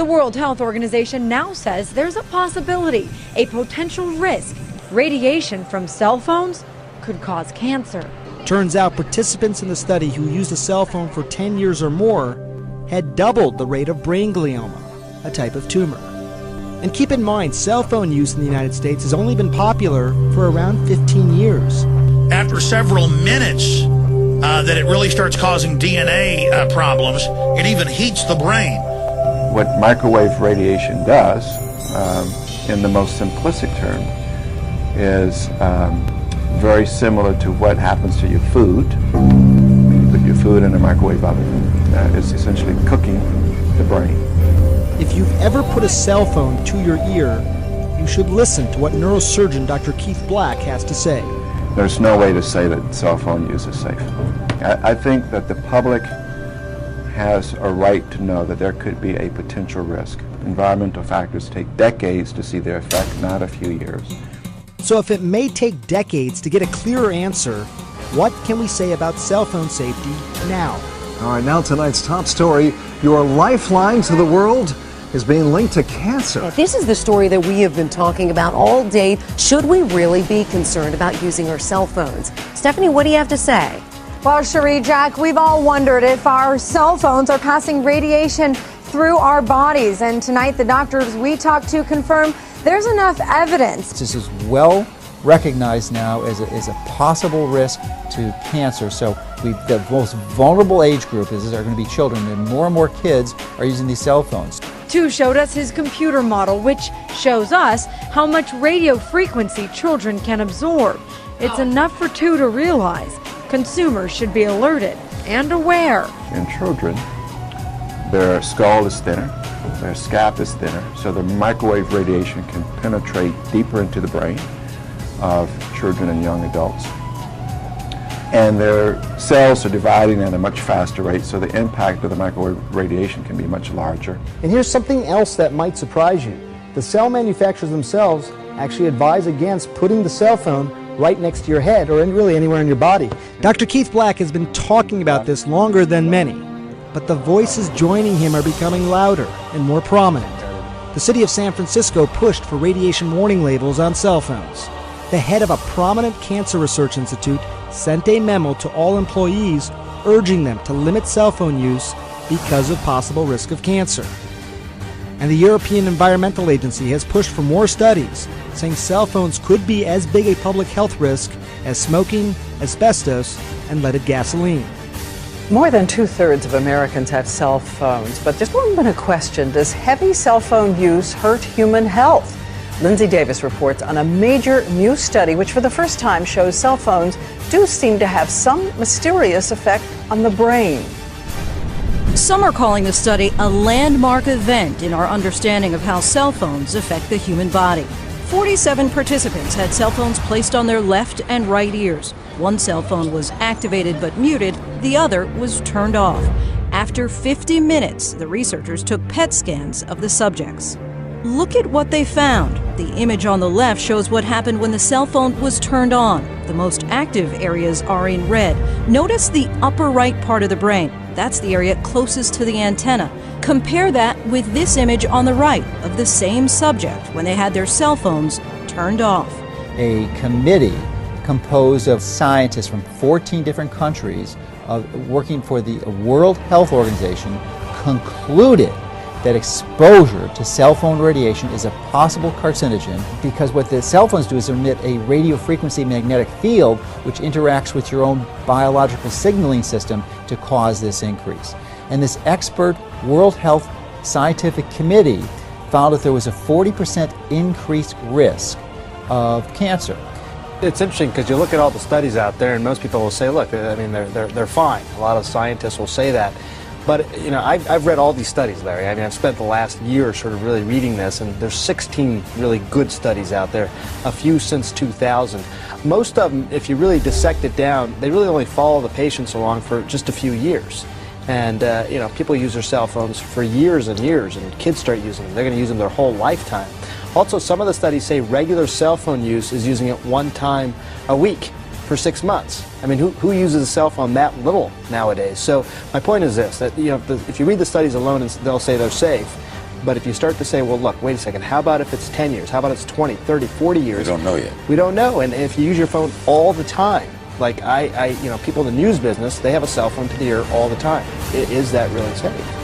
The World Health Organization now says there's a possibility, a potential risk. Radiation from cell phones could cause cancer. Turns out participants in the study who used a cell phone for 10 years or more had doubled the rate of brain glioma, a type of tumor. And keep in mind, cell phone use in the United States has only been popular for around 15 years. After several minutes, that it really starts causing DNA problems. It even heats the brain. What microwave radiation does, in the most simplistic term, is very similar to what happens to your food. When you put your food in a microwave oven, it's essentially cooking the brain. If you've ever put a cell phone to your ear, you should listen to what neurosurgeon Dr. Keith Black has to say. There's no way to say that cell phone use is safe. I think that the public has a right to know that there could be a potential risk. Environmental factors take decades to see their effect, not a few years. So if it may take decades to get a clearer answer, what can we say about cell phone safety now? All right, now tonight's top story, your lifeline to the world is being linked to cancer. This is the story that we have been talking about all day. Should we really be concerned about using our cell phones? Stephanie, what do you have to say? Well, Cherie, Jack, we've all wondered if our cell phones are passing radiation through our bodies. And tonight, the doctors we talked to confirm there's enough evidence. This is well recognized now as a possible risk to cancer. So the most vulnerable age group are going to be children, and more kids are using these cell phones. Tu showed us his computer model, which shows us how much radio frequency children can absorb. It's enough for Tu to realize consumers should be alerted and aware. In children, their skull is thinner, their scalp is thinner, so the microwave radiation can penetrate deeper into the brain of children and young adults. And their cells are dividing at a much faster rate, so the impact of the microwave radiation can be much larger. And here's something else that might surprise you. The cell manufacturers themselves actually advise against putting the cell phone right next to your head or really anywhere in your body. Dr. Keith Black has been talking about this longer than many, but the voices joining him are becoming louder and more prominent. The city of San Francisco pushed for radiation warning labels on cell phones. The head of a prominent cancer research institute sent a memo to all employees urging them to limit cell phone use because of possible risk of cancer. And the European Environmental Agency has pushed for more studies, saying cell phones could be as big a public health risk as smoking, asbestos, and leaded gasoline. More than 2/3 of Americans have cell phones, but there's long been a question: does heavy cell phone use hurt human health? Lindsay Davis reports on a major new study which for the first time shows cell phones do seem to have some mysterious effect on the brain. Some are calling the study a landmark event in our understanding of how cell phones affect the human body. 47 participants had cell phones placed on their left and right ears. One cell phone was activated but muted, the other was turned off. After 50 minutes, the researchers took PET scans of the subjects. Look at what they found. The image on the left shows what happened when the cell phone was turned on. The most active areas are in red. Notice the upper right part of the brain. That's the area closest to the antenna. Compare that with this image on the right of the same subject when they had their cell phones turned off. A committee composed of scientists from 14 different countries working for the World Health Organization concluded that exposure to cell phone radiation is a possible carcinogen because what the cell phones do is emit a radio frequency magnetic field which interacts with your own biological signaling system to cause this increase. And this expert World Health Scientific Committee found that there was a 40% increased risk of cancer. It's interesting because you look at all the studies out there and most people will say, look, I mean, they're fine. A lot of scientists will say that. But, you know, I've read all these studies, Larry. I mean, I've spent the last year sort of really reading this, and there's 16 really good studies out there, a few since 2000. Most of them, if you really dissect it down, they really only follow the patients along for just a few years. And, you know, people use their cell phones for years and years, and kids start using them. They're going to use them their whole lifetime. Also, some of the studies say regular cell phone use is using it one time a week for 6 months. I mean, who uses a cell phone that little nowadays? So my point is this, that, you know, if you read the studies alone, and they'll say they're safe, But if you start to say, well, look, wait a second, how about if it's 10 years? How about it's 20, 30, 40 years? We don't know yet. We don't know. And if you use your phone all the time, like people in the news business, they have a cell phone to the ear all the time. Is that really safe?